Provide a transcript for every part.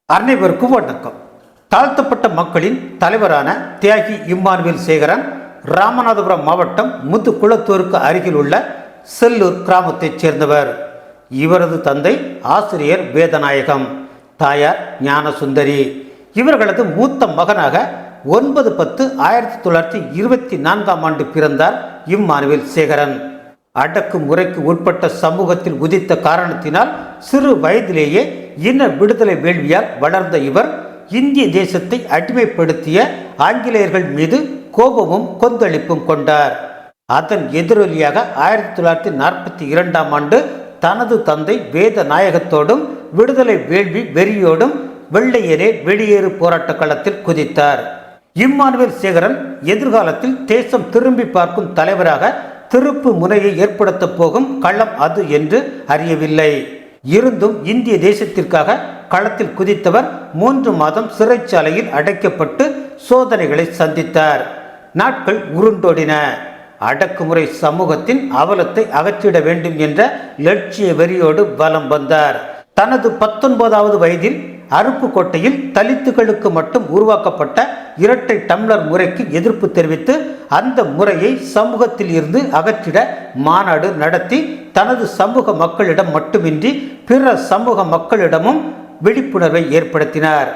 அனைவருக்கும் வணக்கம். தாழ்த்தப்பட்ட மக்களின் தலைவரான தியாகி இம்மானுவேல் சேகரன் ராமநாதபுரம் மாவட்டம் முத்துக்குளத்தூருக்கு அருகில் உள்ள செல்லூர் கிராமத்தைச் சேர்ந்தவர். இவரது தந்தை ஆசிரியர் வேதநாயகம், தாயார் ஞானசுந்தரி. இவர்களது மூத்த மகனாக 9/10/1924 பிறந்தார் இம்மானுவேல் சேகரன். அடக்குமுறைக்கு உட்பட்ட சமூகத்தில் உதித்த காரணத்தினால் சிறு வயதிலேயே இன விடுதலை வேள்வியால் வளர்ந்த இவர் இந்திய தேசத்தை அடிமைப்படுத்திய ஆங்கிலேயர்கள் மீது கோபமும் கொந்தளிப்பும் கொண்டார். அதன் எதிரொலியாக 1942 தனது தந்தை வேதநாயகத்தோடும் விடுதலை வேள்வி வெறியோடும் வெள்ளையரே வெளியேறு போராட்ட களத்தில் குதித்தார். இம்மானுவேல் சேகரன் எதிர்காலத்தில் தேசம் திரும்பி பார்க்கும் தலைவராக திருப்பு முனையை ஏற்படுத்த போகும் களம் அது என்று அறியவில்லை. இருந்தும் இந்திய தேசத்திற்காக களத்தில் குதித்தவர் 3 மாதம் சிறைச்சாலையில் அடைக்கப்பட்டு சோதனைகளை சந்தித்தார். நாட்கள் உருண்டோடின. அடக்குமுறை சமூகத்தின் அவலத்தை அகற்றிட வேண்டும் என்ற லட்சிய வெறியோடு வலம் வந்தார். தனது 19வது வயதில் அருப்புக்கோட்டையில் தலித்துகளுக்கு மட்டும் உருவாக்கப்பட்ட இரட்டை டம்ளர் முறைக்கு எதிர்ப்பு தெரிவித்து அந்த முறையை சமூகத்தில் இருந்து அகற்றிட மாநாடு நடத்தி தனது சமூக மக்களிடம் மட்டுமின்றி பிற சமூக மக்களிடமும் விழிப்புணர்வை ஏற்படுத்தினார்.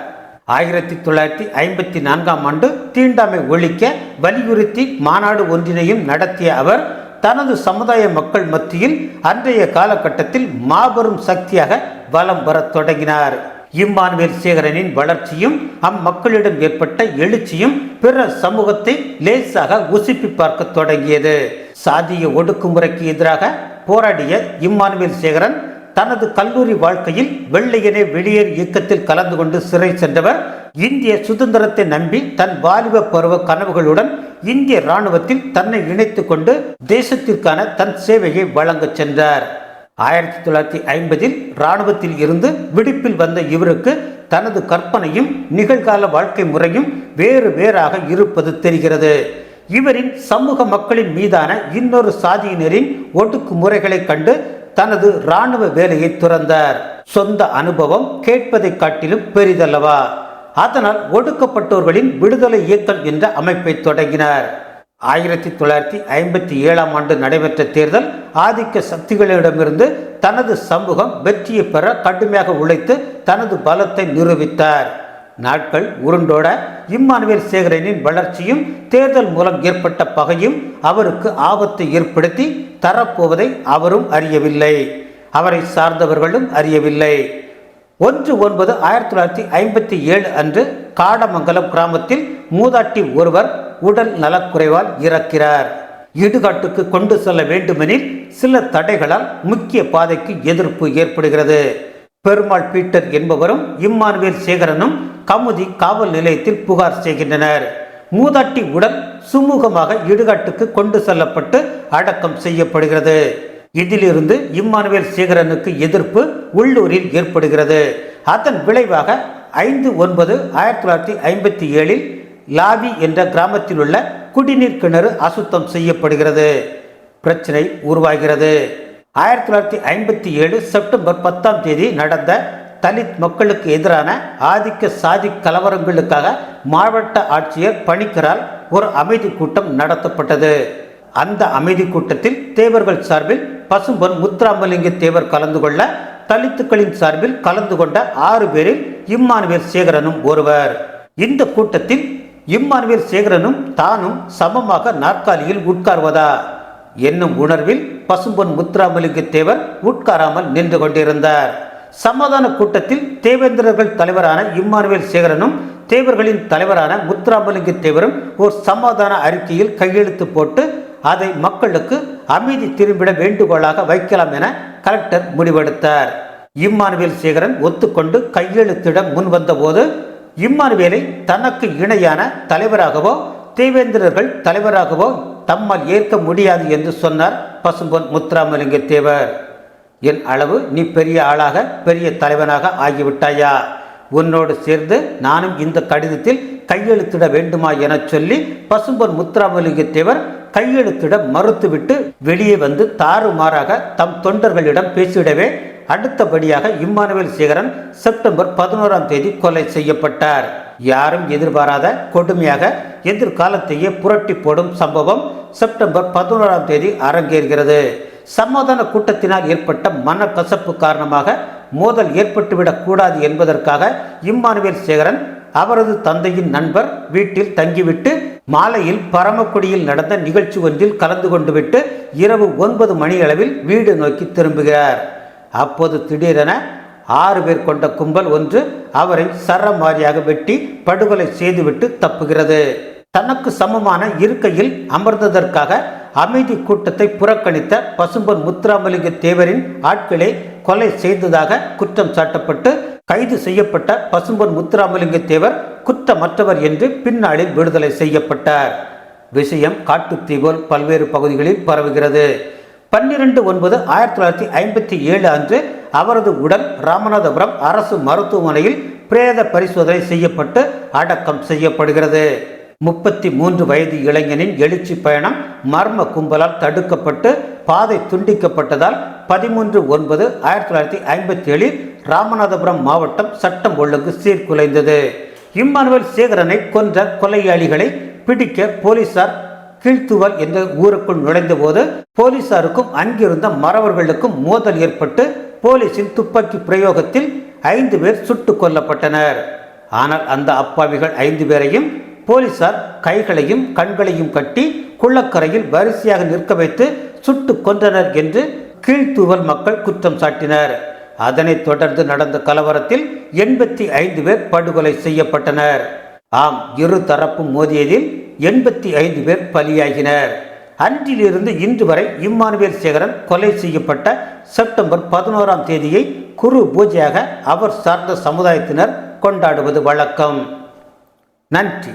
1954 தீண்டாமை ஒழிக்க வலியுறுத்தி மாநாடு ஒன்றினையும் நடத்திய அவர் தனது சமுதாய மக்கள் மத்தியில் அன்றைய காலகட்டத்தில் மாபெரும் சக்தியாக வலம் வரத் தொடங்கினார். இம்மானுவேல் சேகரனின் வளர்ச்சியும் அம்மக்களிடம் ஏற்பட்ட எழுச்சியும் பிற சமூகத்தை லேசாக உசுப்பி பார்க்க தொடங்கியது. சாதிய ஒடுக்குமுறைக்கு எதிராக போராடிய இம்மானுவேல் சேகரன் தனது கல்லூரி வாழ்க்கையில் வெள்ளையனே வெளியேறு இயக்கத்தில் கலந்து கொண்டு சிறை சென்றவர். இந்திய சுதந்திரத்தை நம்பி தன் வாலிப பருவ கனவுகளுடன் இந்திய இராணுவத்தில் தன்னை இணைத்துக் கொண்டு தேசத்திற்கான தன் சேவையை வழங்க சென்றார். 1950 இராணுவத்தில் இருந்து விடுப்பில் வந்த இவருக்கு தனது கற்பனையும் நிகழ்கால வாழ்க்கை முறையும் வேறு வேறாக இருப்பது தெரிகிறது. இவரின் சமூக மக்களின் மீதான இன்னொரு சாதியினரின் ஒடுக்குமுறைகளை கண்டு தனது இராணுவ வேலையை துறந்தார். சொந்த அனுபவம் கேட்பதை காட்டிலும் பெரிதல்லவா? அதனால் ஒடுக்கப்பட்டோர்களின் விடுதலை இயக்கம் என்ற அமைப்பை தொடங்கினார். 1957 நடைபெற்ற தேர்தல் ஆதிக்க சக்திகளிடமிருந்து தனது சமூகம் வெற்றியை பெற கடுமையாக உழைத்து தனது பலத்தை நிரூபித்தார். நாட்கள் உருண்டோட இம்மானுவேல் சேகரனின் வளர்ச்சியும் தேர்தல் மூலம் ஏற்பட்ட பகையும் அவருக்கு ஆபத்தை ஏற்படுத்தி தரப்போவதை அவரும் அறியவில்லை, அவரை சார்ந்தவர்களும் அறியவில்லை. 1/9/1957 அன்று காடமங்கலம் கிராமத்தில் மூதாட்டி ஒருவர் உடல் நலக்குறைவால் இறக்கிறார். இடுகாட்டுக்கு கொண்டு செல்ல வேண்டுமெனில் சில தடைகளால் முக்கிய பாதைக்கு எதிர்ப்பு ஏற்படுகிறது. பெருமாள் பீட்டர் என்பவரும் இம்மானுவேல் சேகரனும் கமுதி காவல் நிலையத்தில் புகார் செய்கின்றனர். மூதாட்டி உடல் சுமூகமாக இடுகாட்டுக்கு கொண்டு செல்லப்பட்டு அடக்கம் செய்யப்படுகிறது. இதிலிருந்து இம்மானுவேல் சேகரனுக்கு எதிர்ப்பு உள்ளூரில் ஏற்படுகிறது. அதன் விளைவாக 5/9/1957 லாவி என்ற கிராமத்தில் உள்ள குடிநீர் கிணறு அசுத்தம் செய்யப்படுகிறது. பிரச்சனை உருவாகிறது. 1957 செப்டம்பர் 10 நடந்த தலித் மக்களுக்கு எதிரான ஆதிக்க சாதி கலவரங்களுக்காக மாவட்ட ஆட்சியர் பணிக்கரால் ஒரு அமைதி கூட்டம் நடத்தப்பட்டது. அந்த அமைதி கூட்டத்தில் தேவர்கள் சார்பில் பசும்பொன் முத்துராமலிங்க தேவர் கலந்து கொள்ள தலித்துக்களின் சார்பில் கலந்து கொண்ட 6 பேரில் இம்மானுவேல் சேகரனும் ஒருவர். இந்த கூட்டத்தில் இம்மானுவேல் சேகரனும் தானும் சமமாக நாற்காலியில் உட்கார்வதா என்னும் உணர்வில் பசும்பொன் முத்துராமலிங்க தேவர் உட்காராமல் நின்று கொண்டிருந்தார். சமாதான கூட்டத்தில் தேவேந்திரர்கள் தலைவரான இம்மானுவேல் சேகரனும் தேவர்களின் தலைவரான முத்துராமலிங்க தேவரும் ஒரு சமாதான அறிக்கையில் கையெழுத்து போட்டு அதை மக்களுக்கு அமைதி திரும்பிட வேண்டுகோளாக வைக்கலாம் என கலெக்டர் முடிவெடுத்தார். இம்மானுவேல் சேகரன் ஒத்துக்கொண்டு கையெழுத்திட முன்வந்த போது இம்மானுவேலை தனக்கு இணையான தலைவராகவோ தேவேந்திரர்கள் தலைவராகவோ தம்மால் ஏற்க முடியாது என்று சொன்னார் பசும்பொன் முத்துராமலிங்க தேவர். என் அளவு நீ பெரிய ஆளாக பெரிய தலைவனாக ஆகிவிட்டாயா? உன்னோடு சேர்ந்து நானும் இந்த கடிதத்தில் கையெழுத்திட வேண்டுமா என சொல்லி பசும்பொன் முத்துராமலிங்க தேவர் கையெழுத்திட மறுத்துவிட்டு வெளியே வந்து தாறுமாறாக தம் தொண்டர்களிடம் பேசிடவே அடுத்தபடியாக இம்மானுவேல் சேகரன் செப்டம்பர் 11ஆம் தேதி கொலை செய்யப்பட்டார். யாரும் எதிர்பாராத கொடுமையாக எதிர்காலத்தையே புரட்டி போடும் சம்பவம் செப்டம்பர் 11ஆம் தேதி அரங்கேறுகிறது. சமாதான கூட்டத்தினால் ஏற்பட்ட மனக்கசப்பு காரணமாக மோதல் ஏற்பட்டுவிடக் கூடாது என்பதற்காக இம்மானுவேல் சேகரன் அவரது தந்தையின் நண்பர் வீட்டில் தங்கிவிட்டு மாலையில் பரமக்குடியில் நடந்த நிகழ்ச்சி ஒன்றில் கலந்து கொண்டு விட்டு இரவு 9 மணியளவில் வீடு நோக்கி திரும்புகிறார். அப்போது திடீரென 6 பேர் கொண்ட கும்பல் ஒன்று அவரை சரமாரியாக வெட்டி படுகொலை செய்துவிட்டு தப்புகிறது. தனக்கு சமமான இருக்கையில் அமர்ந்ததற்காக அமைதி கூட்டத்தை புறக்கணித்த பசும்பொன் முத்துராமலிங்க தேவரின் ஆட்களே கொலை செய்ததாக குற்றம் சாட்டப்பட்டு கைது செய்யப்பட்ட பசும்பொன் முத்துராமலிங்க தேவர் குற்றமற்றவர் என்று பின்னாளில் விடுதலை செய்யப்பட்டார். விஷயம் காட்டுத்தீ போல் பல்வேறு பகுதிகளில் பரவுகிறது. 12/9/1957 அன்று அவரது உடல் ராமநாதபுரம் அரசு மருத்துவமனையில் பிரேத பரிசோதனை செய்யப்பட்டு அடக்கம் செய்யப்படுகிறது. 33 வயது இளைஞனின் எழுச்சி பயணம் மர்ம கும்பலால் தடுக்கப்பட்டு பாதை துண்டிக்கப்பட்டதால் 13/9/1957 ராமநாதபுரம் மாவட்டம் சட்டம் ஒழுங்கு சீர்குலைந்தது. இம்மானுவேல் சேகரனை கொன்ற கொலையாளிகளை பிடிக்க போலீசார் கீழ்த்துவல் என்ற ஊருக்குள் நுழைந்த போது போலீசாருக்கும் அங்கிருந்த மறவர்களுக்கும் மோதல் ஏற்பட்டு போலீசின் துப்பாக்கி பிரயோகத்தில் 5 பேர் சுட்டுக் கொல்லப்பட்டனர். ஆனால் அந்த அப்பாவிகள் 5 பேரையும் போலீசார் கைகளையும் கண்களையும் கட்டி குளக்கரையில் வரிசையாக நிற்க வைத்து சுட்டு கொன்றனர் என்று கீழ்த்தூவல் மக்கள் குற்றம் சாட்டினர். அதனைத் தொடர்ந்து நடந்த கலவரத்தில் 85 பேர் படுகொலை செய்யப்பட்டனர். ஆம், இரு தரப்பும் மோதியதில் 85 பேர் பலியாகினர். அன்றிலிருந்து இன்று வரை இம்மானுவேல் சேகரன் கொலை செய்யப்பட்ட செப்டம்பர் 11ஆம் தேதியை குரு பூஜையாக அவர் சார்ந்த சமுதாயத்தினர் கொண்டாடுவது வழக்கம். நன்றி.